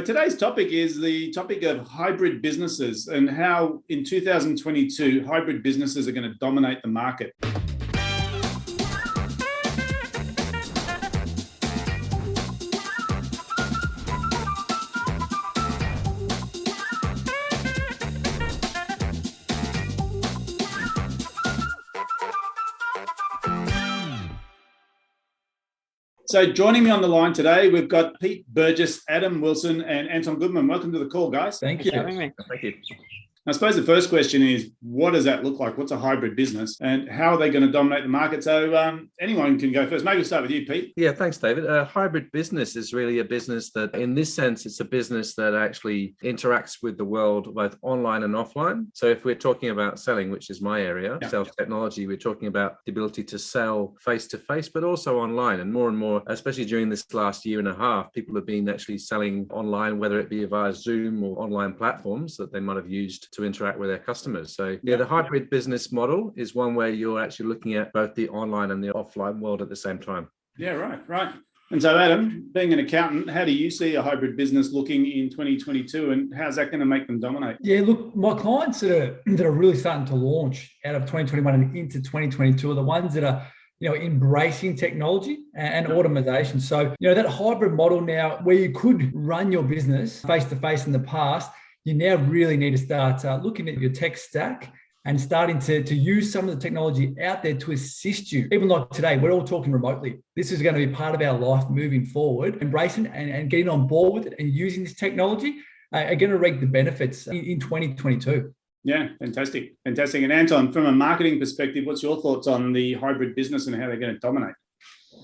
Today's topic is the topic of hybrid businesses and how in 2022 hybrid businesses are going to dominate the market. So joining me on the line today, we've got Pete Burgess, Adam Wilson, and Anton Goodman. Welcome to the call, guys. Thank you. Thank you. I suppose the first question is, what does that look like? What's a hybrid business and how are they going to dominate the market? So anyone can go first. Maybe we'll start with you, Pete. Yeah, thanks, David. A hybrid business is really a business that, in this sense, it's a business that actually interacts with the world, both online and offline. So if we're talking about selling, which is my area, sales technology, we're talking about the ability to sell face-to-face, but also online. And more, especially during this last year and a half, people have been actually selling online, whether it be via Zoom or online platforms that they might have used to interact with their customers. So the hybrid business model is one where you're actually looking at both the online and the offline world at the same time. Yeah, right. And so Adam, being an accountant, how do you see a hybrid business looking in 2022 and how's that going to make them dominate? Yeah, look, my clients that are really starting to launch out of 2021 and into 2022 are the ones that are embracing technology and automation. So, that hybrid model now where you could run your business face-to-face in the past, you now really need to start looking at your tech stack and starting to use some of the technology out there to assist you. Even like today, we're all talking remotely. This is going to be part of our life moving forward. Embracing and getting on board with it and using this technology are going to reap the benefits in 2022. Yeah, fantastic. And Anton, from a marketing perspective, what's your thoughts on the hybrid business and how they're going to dominate?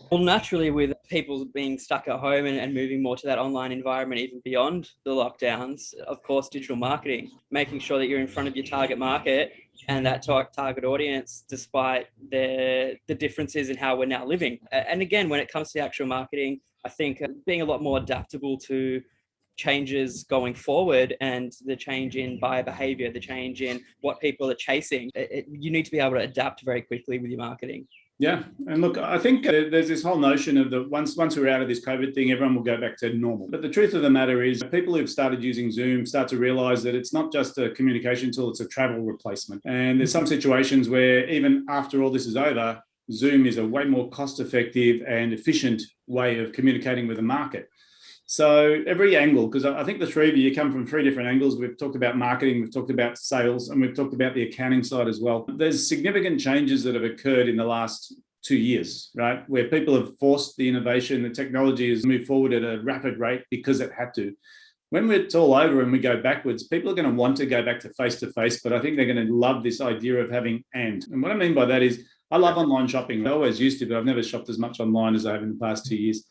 Well, naturally, with people being stuck at home and moving more to that online environment, even beyond the lockdowns, of course, digital marketing, making sure that you're in front of your target market and that target audience, despite the differences in how we're now living. And again, when it comes to actual marketing, I think being a lot more adaptable to changes going forward and the change in buyer behavior, the change in what people are chasing, you need to be able to adapt very quickly with your marketing. Yeah. And look, I think there's this whole notion of once we're out of this COVID thing, everyone will go back to normal. But the truth of the matter is people who've started using Zoom start to realize that it's not just a communication tool, it's a travel replacement. And there's some situations where even after all this is over, Zoom is a way more cost-effective and efficient way of communicating with the market. So every angle, because I think the three of you come from three different angles. We've talked about marketing, we've talked about sales, and we've talked about the accounting side as well. There's significant changes that have occurred in the last 2 years, right? Where people have forced the innovation, the technology has moved forward at a rapid rate because it had to. When it's all over and we go backwards, people are going to want to go back to face-to-face, but I think they're going to love this idea of having and what I mean by that is I love online shopping. I always used to, but I've never shopped as much online as I have in the past 2 years.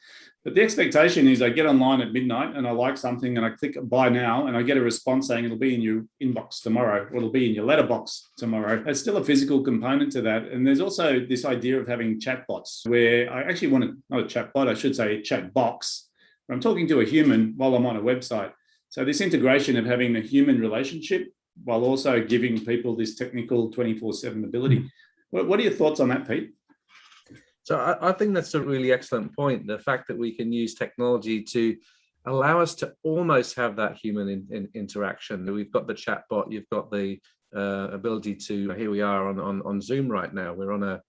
But the expectation is I get online at midnight and I like something and I click buy now and I get a response saying it'll be in your inbox tomorrow or it'll be in your letterbox tomorrow. There's still a physical component to that. And there's also this idea of having chatbots where I actually want to, not a chatbot, I should say a chat box, where I'm talking to a human while I'm on a website. So this integration of having a human relationship while also giving people this technical 24/7 ability. What are your thoughts on that, Pete? So I think that's a really excellent point. The fact that we can use technology to allow us to almost have that human interaction. We've got the chatbot, you've got the ability to, here we are on Zoom right now. We're on a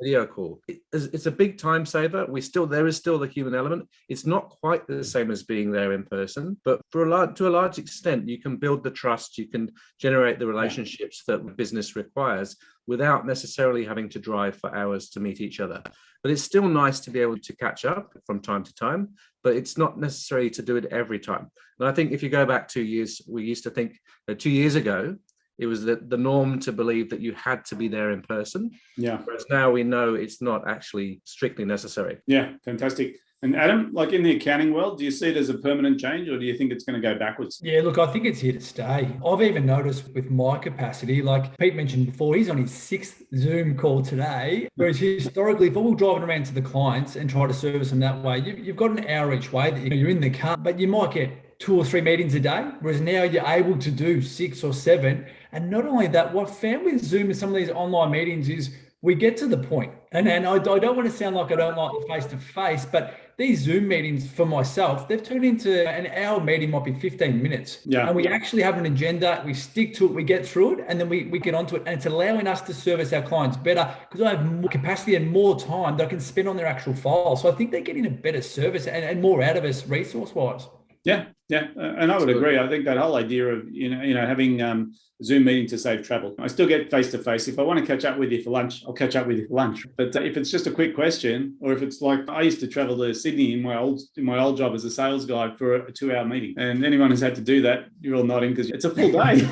video call. It's a big time saver. There is still the human element. It's not quite the same as being there in person, but to a large extent, you can build the trust, you can generate the relationships that business requires without necessarily having to drive for hours to meet each other. But it's still nice to be able to catch up from time to time, but it's not necessary to do it every time. And I think if you go back 2 years, we used to think that 2 years ago, it was the norm to believe that you had to be there in person. Yeah. Whereas now we know it's not actually strictly necessary. Yeah, fantastic. And Adam, like in the accounting world, do you see it as a permanent change or do you think it's going to go backwards? Yeah, look, I think it's here to stay. I've even noticed with my capacity, like Pete mentioned before, he's on his 6th Zoom call today, whereas historically, if we're driving around to the clients and try to service them that way, you've got an hour each way that you're in the car, but you might get 2 or 3 meetings a day, whereas now you're able to do 6 or 7. And not only that, what I found with Zoom and some of these online meetings is we get to the point, and I don't want to sound like I don't like the face-to-face, but these Zoom meetings for myself, they've turned into an hour meeting might be 15 minutes. Yeah. And we actually have an agenda, we stick to it, we get through it, and then we get onto it. And it's allowing us to service our clients better because I have more capacity and more time that I can spend on their actual file. So I think they're getting a better service and more out of us resource-wise. Yeah, and I would agree. I think that whole idea of having Zoom meeting to save travel. I still get face to face. If I want to catch up with you for lunch, I'll catch up with you for lunch. But if it's just a quick question, or if it's like I used to travel to Sydney in my old job as a sales guy for a 2-hour meeting, and anyone who's had to do that, you're all nodding because it's a full day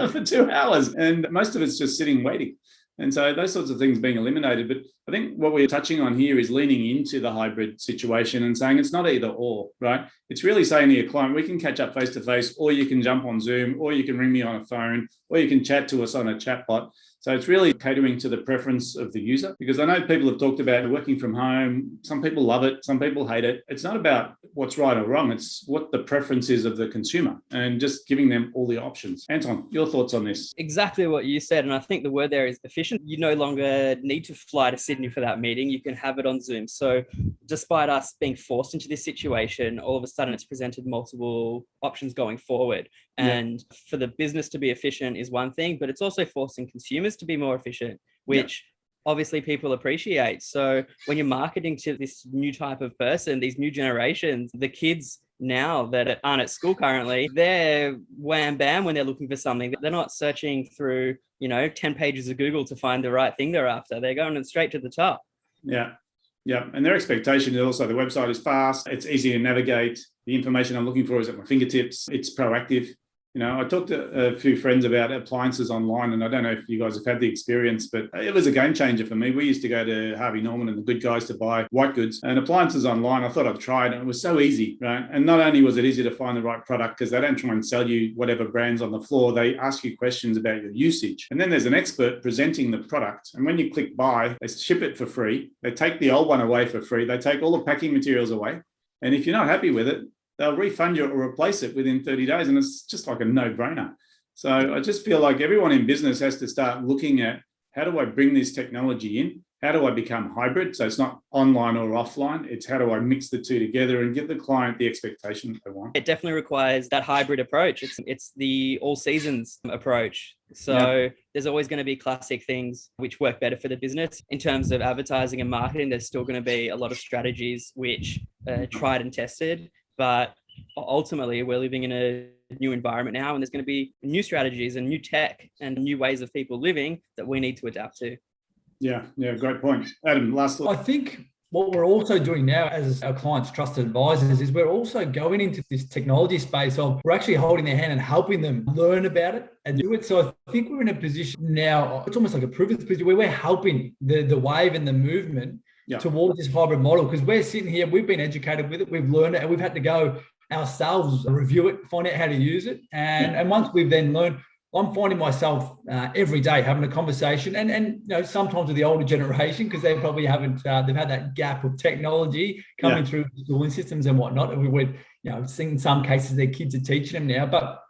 for 2 hours, and most of it's just sitting waiting. And so those sorts of things being eliminated. But I think what we're touching on here is leaning into the hybrid situation and saying it's not either or, right? It's really saying to your client, we can catch up face to face, or you can jump on Zoom, or you can ring me on a phone, or you can chat to us on a chatbot. So it's really catering to the preference of the user, because I know people have talked about working from home. Some people love it. Some people hate it. It's not about what's right or wrong. It's what the preference is of the consumer and just giving them all the options. Anton, your thoughts on this? Exactly what you said. And I think the word there is efficient. You no longer need to fly to Sydney for that meeting. You can have it on Zoom. So despite us being forced into this situation, all of a sudden it's presented multiple options going forward. And for the business to be efficient is one thing, but it's also forcing consumers to be more efficient, which obviously people appreciate. So when you're marketing to this new type of person, these new generations, the kids now that aren't at school currently, they're wham bam when they're looking for something. They're not searching through, 10 pages of Google to find the right thing they're after. They're going straight to the top. Yeah. And their expectation is also the website is fast, it's easy to navigate. The information I'm looking for is at my fingertips. It's proactive. I talked to a few friends about appliances online, and I don't know if you guys have had the experience, but it was a game changer for me. We used to go to Harvey Norman and the Good Guys to buy white goods, and appliances online, I thought I'd try it, and it was so easy, right? And not only was it easy to find the right product, because they don't try and sell you whatever brand's on the floor, they ask you questions about your usage. And then there's an expert presenting the product, and when you click buy, they ship it for free. They take the old one away for free. They take all the packing materials away. And if you're not happy with it, they'll refund you or replace it within 30 days. And it's just like a no-brainer. So I just feel like everyone in business has to start looking at, how do I bring this technology in? How do I become hybrid? So it's not online or offline. It's how do I mix the two together and give the client the expectation that they want? It definitely requires that hybrid approach. It's the all seasons approach. So there's always going to be classic things which work better for the business. In terms of advertising and marketing, there's still going to be a lot of strategies which are tried and tested. But ultimately, we're living in a new environment now, and there's going to be new strategies and new tech and new ways of people living that we need to adapt to. Yeah, great point. Adam, last thought. I think what we're also doing now as our clients' trusted advisors is we're also going into this technology space of we're actually holding their hand and helping them learn about it and do it. So I think we're in a position now, it's almost like a proof of position where we're helping the wave and the movement towards this hybrid model, because we're sitting here, we've been educated with it, we've learned it, and we've had to go ourselves review it, find out how to use it. And once we've then learned, I'm finding myself every day having a conversation and sometimes with the older generation, because they probably haven't, they've had that gap of technology coming through schooling systems and whatnot. And we would, seeing in some cases their kids are teaching them now, but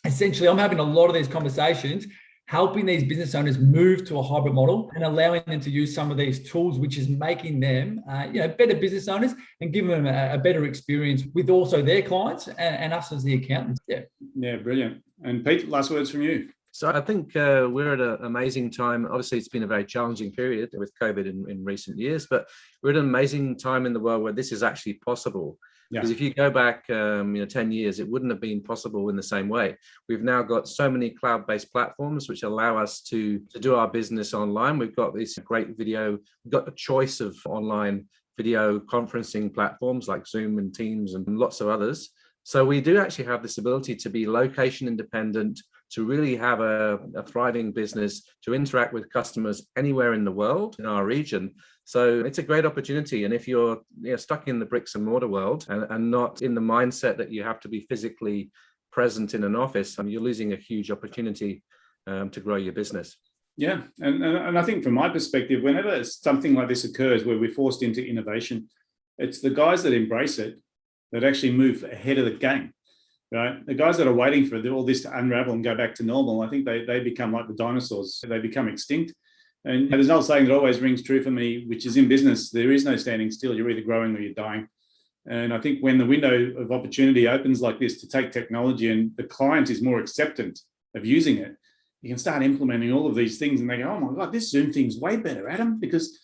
essentially I'm having a lot of these conversations, helping these business owners move to a hybrid model and allowing them to use some of these tools, which is making them, better business owners and giving them a better experience with also their clients and us as the accountants. Yeah, brilliant. And Pete, last words from you. So I think we're at an amazing time. Obviously, it's been a very challenging period with COVID in recent years, but we're at an amazing time in the world where this is actually possible. Because if you go back 10 years, it wouldn't have been possible in the same way. We've now got so many cloud-based platforms which allow us to do our business online. We've got this great video. We've got a choice of online video conferencing platforms like Zoom and Teams and lots of others. So we do actually have this ability to be location independent, to really have a thriving business, to interact with customers anywhere in the world, in our region. So it's a great opportunity. And if you're stuck in the bricks and mortar world and not in the mindset that you have to be physically present in an office, you're losing a huge opportunity to grow your business. Yeah, and I think from my perspective, whenever something like this occurs where we're forced into innovation, it's the guys that embrace it that actually move ahead of the game. Right, the guys that are waiting for all this to unravel and go back to normal, I think they become like the dinosaurs. They become extinct. And there's an old saying that always rings true for me, which is in business, there is no standing still. You're either growing or you're dying. And I think when the window of opportunity opens like this to take technology and the client is more acceptant of using it, you can start implementing all of these things and they go, oh my God, this Zoom thing's way better, Adam, because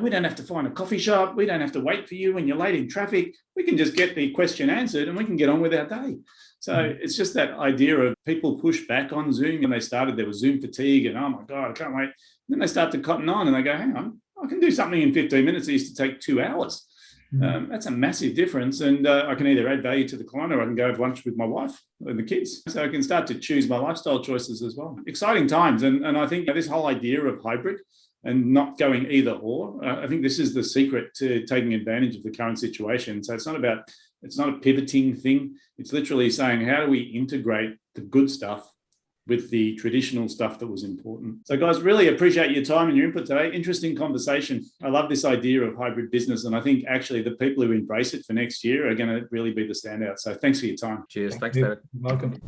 we don't have to find a coffee shop. We don't have to wait for you when you're late in traffic. We can just get the question answered and we can get on with our day. So it's just that idea of people push back on Zoom and there was Zoom fatigue and, oh my God, I can't wait. And then they start to cotton on and they go, hang on, I can do something in 15 minutes that used to take 2 hours. That's a massive difference. And I can either add value to the client or I can go have lunch with my wife and the kids. So I can start to choose my lifestyle choices as well. Exciting times. And I think this whole idea of hybrid and not going either or, I think this is the secret to taking advantage of the current situation. So it's not a pivoting thing. It's literally saying, how do we integrate the good stuff with the traditional stuff that was important? So guys, really appreciate your time and your input today. Interesting conversation. I love this idea of hybrid business. And I think actually the people who embrace it for next year are going to really be the standout. So thanks for your time. Cheers. Thanks, David. Welcome.